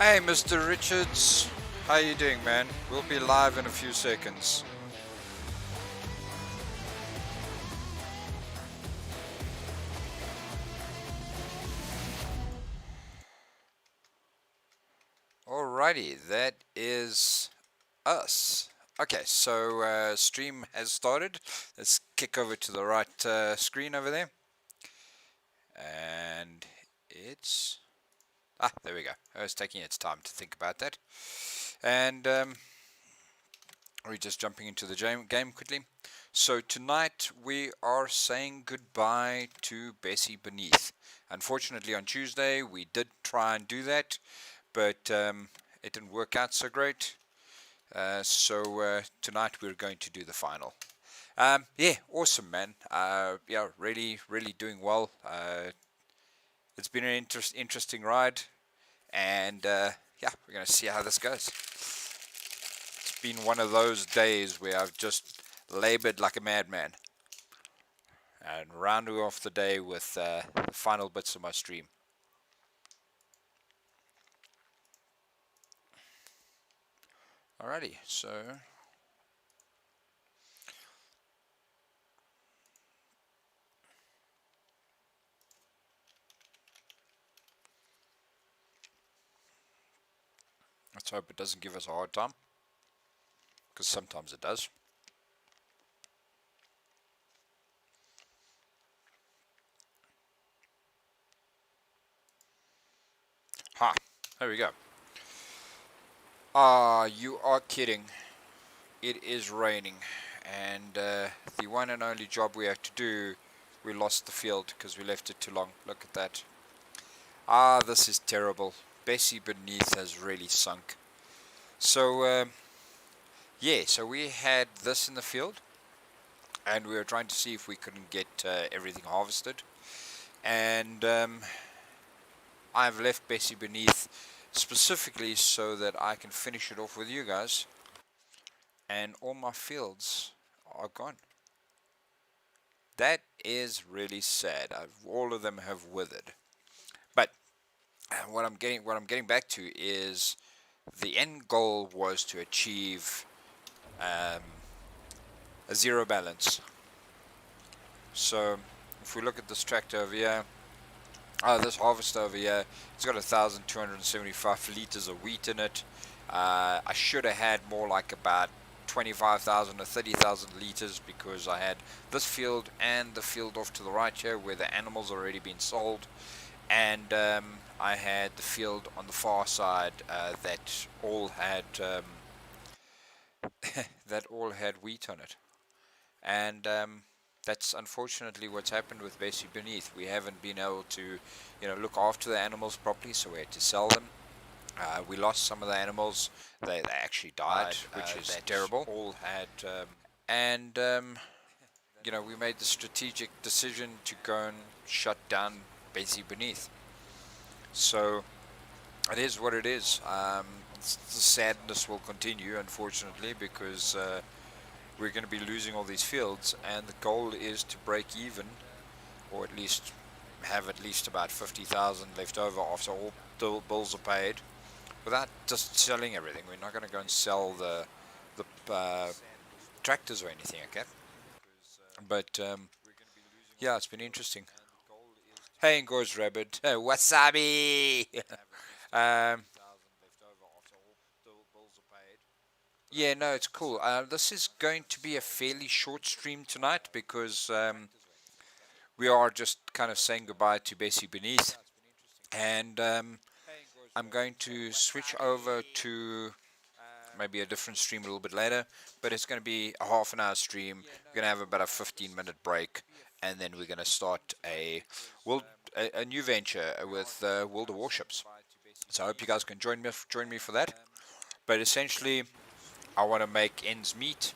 Hey, Mr. Richards. How you doing, man? We'll be live in a few seconds. Alrighty, that is us. Okay, so stream has started. Let's kick over to the right screen over there. And it's... there we go. It's taking its time to think about that. And we're just jumping into the game quickly. So tonight we are saying goodbye to Bessy Beneath. Unfortunately on Tuesday we did try and do that, but it didn't work out so great. So tonight we're going to do the final. Yeah, awesome, man. Yeah, really doing well. It's been an interesting ride, and yeah, we're going to see how this goes. It's been one of those days where I've just labored like a madman, and rounding off the day with the final bits of my stream. Alrighty, so let's hope it doesn't give us a hard time, because sometimes it does. Ha, there we go. You are kidding. It is raining, and the one and only job we had to do, we lost the field because we left it too long. Look at that. This is terrible. Bessy Beneath has really sunk. So yeah, so we had this in the field, and we were trying to see if we couldn't get everything harvested. And I've left Bessy Beneath specifically so that I can finish it off with you guys. And all my fields are gone. That is really sad. All of them have withered. But what I'm getting back to is the end goal was to achieve a zero balance. So if we look at this tractor over here, this harvester over here, it's got 1,275 liters of wheat in it. I should have had more, like about 25,000 or 30,000 liters, because I had this field and the field off to the right here where the animals already been sold, and I had the field on the far side that all had that all had wheat on it. And that's unfortunately what's happened with Bessy Beneath. We haven't been able to, look after the animals properly, so we had to sell them. We lost some of the animals. They actually died, which is terrible. All had, and we made the strategic decision to go and shut down Bessy Beneath. So it is what it is. The sadness will continue, unfortunately, because we're going to be losing all these fields, and the goal is to break even, or at least have at least about 50,000 left over after all the bills are paid, without just selling everything. We're not going to go and sell the tractors or anything, okay? But yeah, it's been interesting. Hey, Ngor's Rabbit. Wasabi! Yeah, no, it's cool. This is going to be a fairly short stream tonight, because we are just kind of saying goodbye to Bessy Beneath. And I'm going to switch over to maybe a different stream a little bit later, but it's going to be a half an hour stream. We're going to have about a 15-minute break, and then we're going to start a new venture with World of Warships. So I hope you guys can join me for that. But essentially, I want to make ends meet.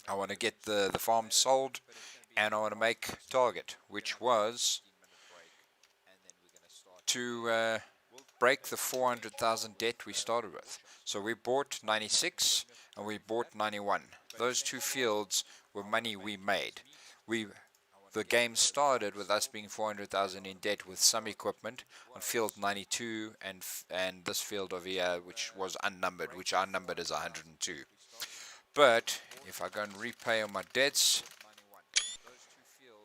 I want to get the farm sold, and I want to make target, which was to break the 400,000 debt we started with. So we bought 96 and we bought 91. Those two fields were money we made. the game started with us being 400,000 in debt with some equipment on field 92 and this field over here, which was unnumbered, which our numbered as 102. But if I go and repay on my debts,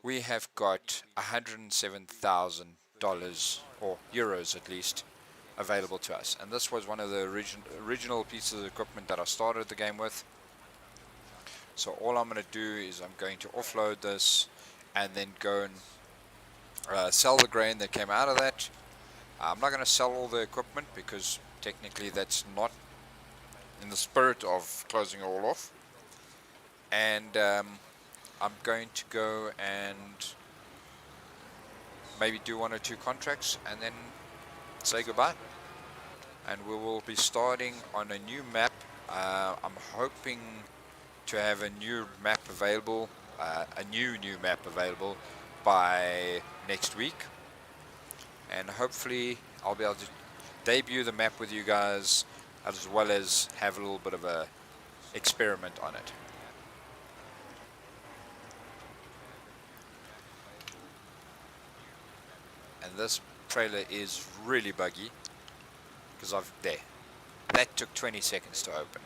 we have got $107,000 or euros at least available to us, and this was one of the original pieces of equipment that I started the game with. So all I'm going to do is I'm going to offload this and then go and sell the grain that came out of that. I'm not going to sell all the equipment because technically that's not in the spirit of closing it all off. And I'm going to go and maybe do 1 or 2 contracts and then say goodbye. And we will be starting on a new map. I'm hoping to have a new map available, a new map available by next week, and hopefully I'll be able to debut the map with you guys as well as have a little bit of a experiment on it. And this trailer is really buggy because that took 20 seconds to open.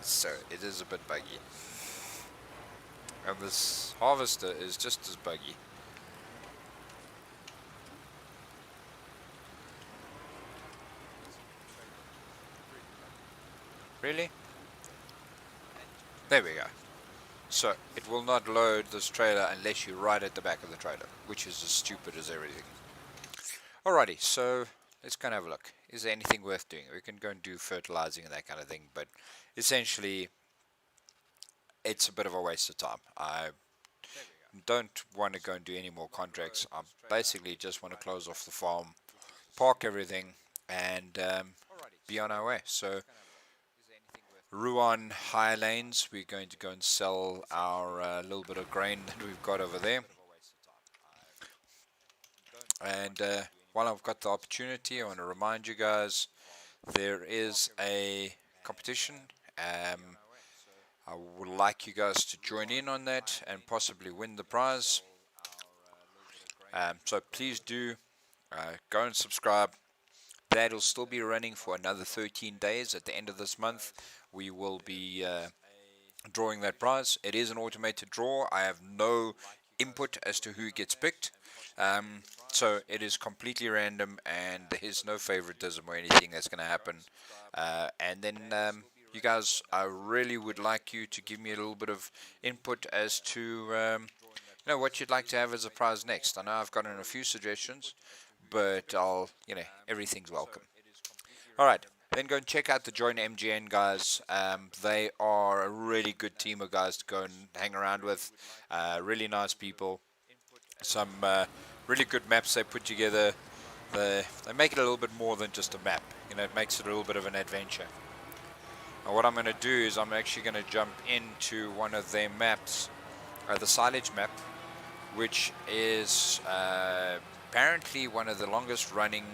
So it is a bit buggy, and this harvester is just as buggy. Really? There we go. So it will not load this trailer unless you're right at the back of the trailer, which is as stupid as everything. Alrighty, so let's go and have a look. Is there anything worth doing? We can go and do fertilizing and that kind of thing, but essentially it's a bit of a waste of time. I don't want to go and do any more contracts. I basically just want to close off the farm, park everything, and be on our way. So Ruan High Lanes, we're going to go and sell our little bit of grain that we've got over there. And while I've got the opportunity, I want to remind you guys there is a competition. I would like you guys to join in on that and possibly win the prize. So please do go and subscribe. That'll still be running for another 13 days. At the end of this month, we will be drawing that prize. It is an automated draw. I have no input as to who gets picked. So it is completely random, and there is no favoritism or anything that's going to happen. And then you guys, I really would like you to give me a little bit of input as to what you'd like to have as a prize next. I know I've gotten a few suggestions, but everything's welcome. Alright, then go and check out the Join MGN guys. They are a really good team of guys to go and hang around with. Really nice people. Some really good maps they put together. They make it a little bit more than just a map. It makes it a little bit of an adventure. Now what I'm going to do is I'm actually going to jump into one of their maps, the silage map, which is apparently one of the longest running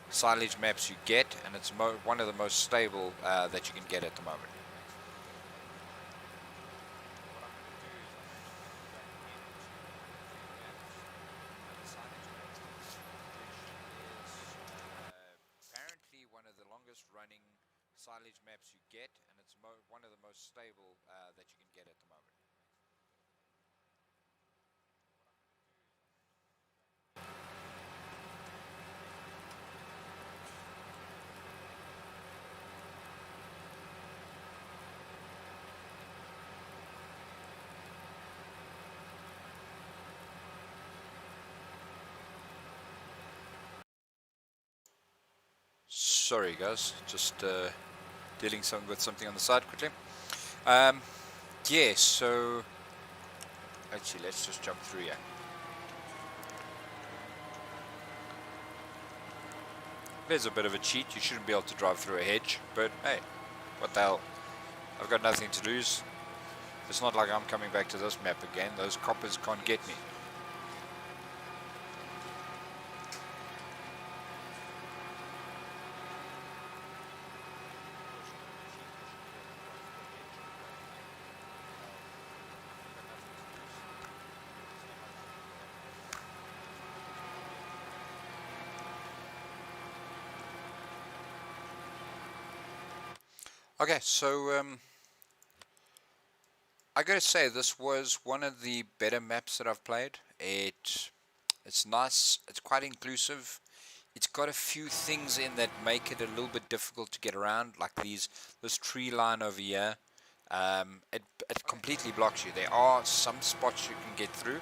silage maps you get, and it's one of the most stable that you can get at the moment. Apparently one of the longest running silage maps you get, and it's one of the most stable that you can get at the moment. Sorry guys, just dealing with something on the side quickly. Yeah, so actually let's just jump through here. There's a bit of a cheat. You shouldn't be able to drive through a hedge, but hey, what the hell, I've got nothing to lose. It's not like I'm coming back to this map again. Those coppers can't get me. Okay, so I gotta say this was one of the better maps that I've played. It's nice. It's quite inclusive. It's got a few things in that make it a little bit difficult to get around, like this tree line over here. It completely blocks you. There are some spots you can get through,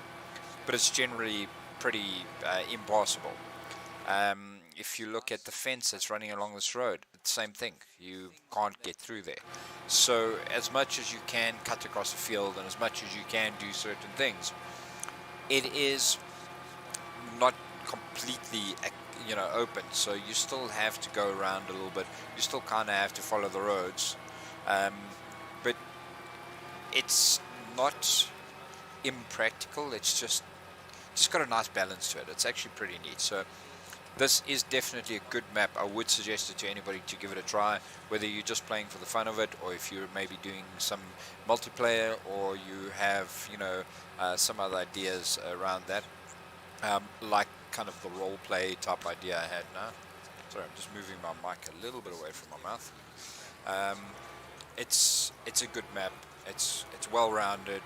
but it's generally pretty impossible. If you look at the fence that's running along this road, it's the same thing. You can't get through there. So as much as you can cut across the field and as much as you can do certain things, it is not completely open. So you still have to go around a little bit. You still kind of have to follow the roads, um, but it's not impractical. It's just got a nice balance to it. It's actually pretty neat. So this is definitely a good map. I would suggest it to anybody to give it a try, whether you're just playing for the fun of it, or if you're maybe doing some multiplayer, or you have, some other ideas around that, like kind of the role play type idea I had now. Sorry, I'm just moving my mic a little bit away from my mouth. Um, it's a good map. It's well rounded.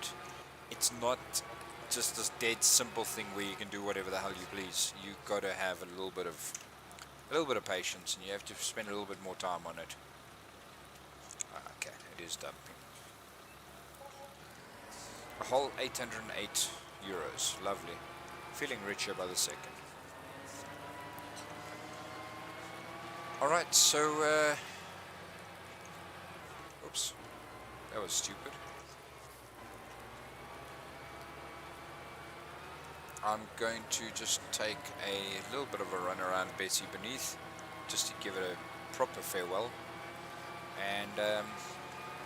It's not just this dead simple thing where you can do whatever the hell you please. You got to have a little bit of patience, and you have to spend a little bit more time on it. Okay, it is dumping. A whole 808 euros. Lovely. Feeling richer by the second. Alright, so oops, that was stupid. I'm going to just take a little bit of a run around Bessy Beneath, just to give it a proper farewell, and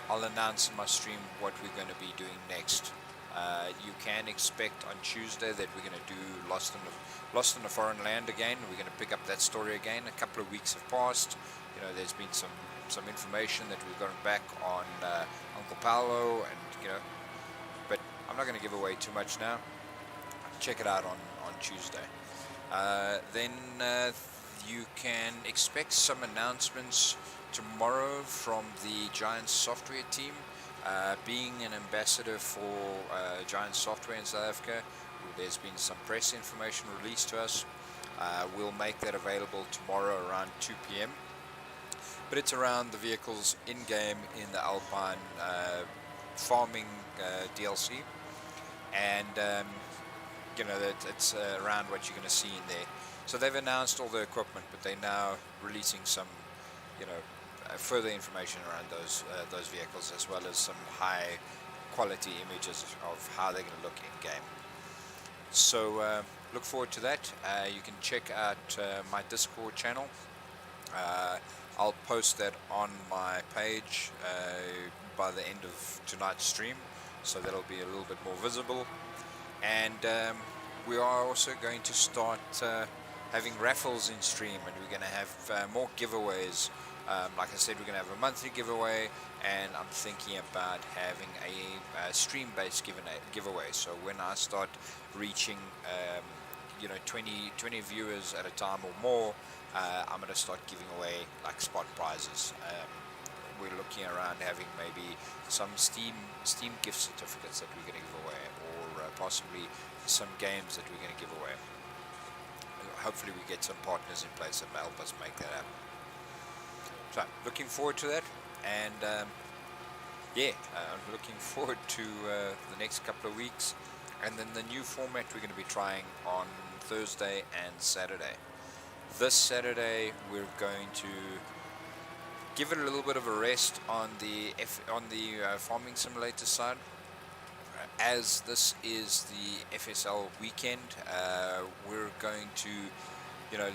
I'll announce in my stream what we're going to be doing next. You can expect on Tuesday that we're going to do Lost in a Foreign Land again. We're going to pick up that story again. A couple of weeks have passed. There's been some information that we've gotten back on Uncle Paolo, and but I'm not going to give away too much now. Check it out on Tuesday. Then you can expect some announcements tomorrow from the Giant Software team. Being an ambassador for Giant Software in South Africa, there's been some press information released to us. We'll make that available tomorrow around 2 p.m. But it's around the vehicles in-game in the Alpine farming DLC, and that it's around what you're going to see in there. So they've announced all the equipment, but they're now releasing some, further information around those vehicles, as well as some high quality images of how they're going to look in game. So look forward to that. You can check out my Discord channel. I'll post that on my page by the end of tonight's stream, so that'll be a little bit more visible. And we are also going to start having raffles in stream, and we're going to have more giveaways. Like I said, we're going to have a monthly giveaway, and I'm thinking about having a stream-based giveaway. So when I start reaching 20 viewers at a time or more, I'm going to start giving away like spot prizes. We're looking around having maybe some Steam gift certificates that we're going to give away, or possibly some games that we're going to give away. Hopefully we get some partners in place that will help us make that happen. So looking forward to that, and I'm looking forward to the next couple of weeks, and then the new format we're going to be trying on Thursday and Saturday. This Saturday we're going to give it a little bit of a rest on the farming simulator side, as this is the FSL weekend. We're going to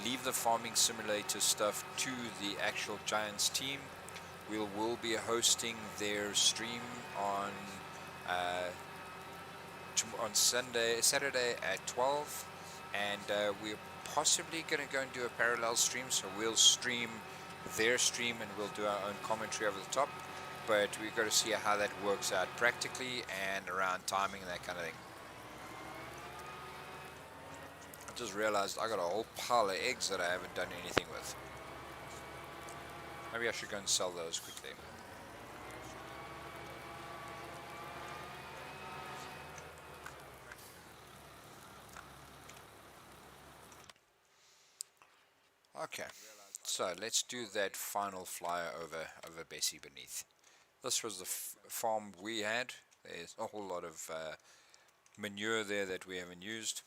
leave the farming simulator stuff to the actual Giants team. We'll be hosting their stream on Saturday at 12, and we're possibly going to go and do a parallel stream, so we'll stream their stream and we'll do our own commentary over the top, but we've got to see how that works out practically and around timing and that kind of thing. I just realized I got a whole pile of eggs that I haven't done anything with. Maybe I should go and sell those quickly. Okay, so let's do that final flyer over Bessy Beneath. This was the farm we had. There's a whole lot of manure there that we haven't used.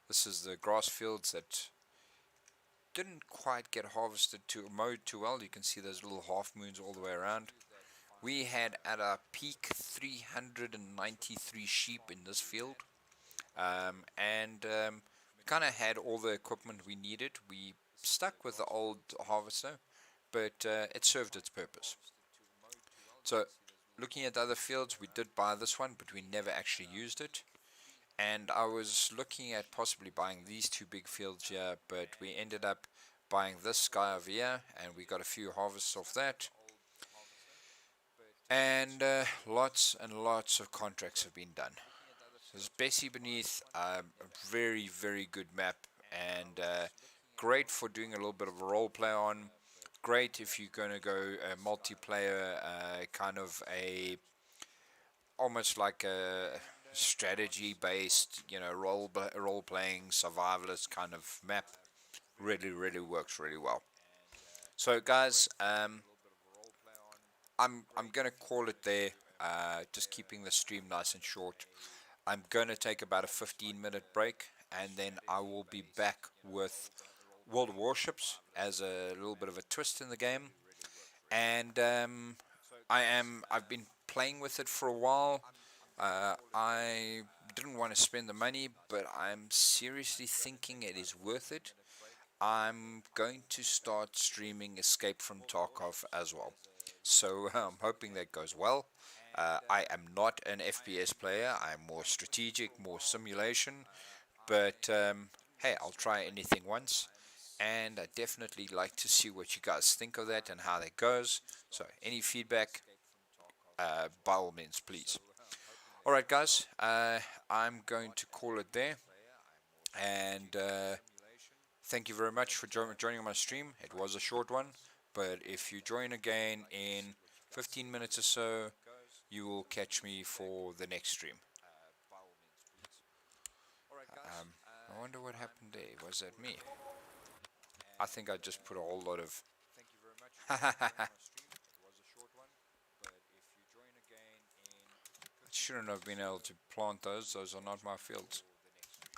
This is the grass fields that didn't quite get harvested mowed too well. You can see those little half moons all the way around. We had at our peak 393 sheep in this field, and we kind of had all the equipment we needed. We stuck with the old harvester, but it served its purpose. So, looking at the other fields, we did buy this one, but we never actually used it. And I was looking at possibly buying these two big fields here, but we ended up buying this guy over here, and we got a few harvests off that. And lots and lots of contracts have been done. This is Bessy Beneath, a very, very good map, and great for doing a little bit of a role play on. Great if you're going to go a multiplayer, kind of a almost like a strategy based, role playing survivalist kind of map. Really, really works really well. So, guys, I'm gonna call it there. Just keeping the stream nice and short. I'm gonna take about a 15-minute break, and then I will be back with World of Warships as a little bit of a twist in the game. And I've been playing with it for a while. I didn't want to spend the money, but I'm seriously thinking it is worth it. I'm going to start streaming Escape from Tarkov as well. So I'm hoping that goes well. I am not an FPS player. I'm more strategic, more simulation. But hey, I'll try anything once. And I definitely like to see what you guys think of that and how that goes. So any feedback, by all means, please. Alright, guys, I'm going to call it there. And thank you very much for joining my stream. It was a short one, but if you join again in 15 minutes or so, you will catch me for the next stream. I wonder what happened there. Was that me? I think I just put a whole lot of. I shouldn't have been able to plant those. Those are not my fields.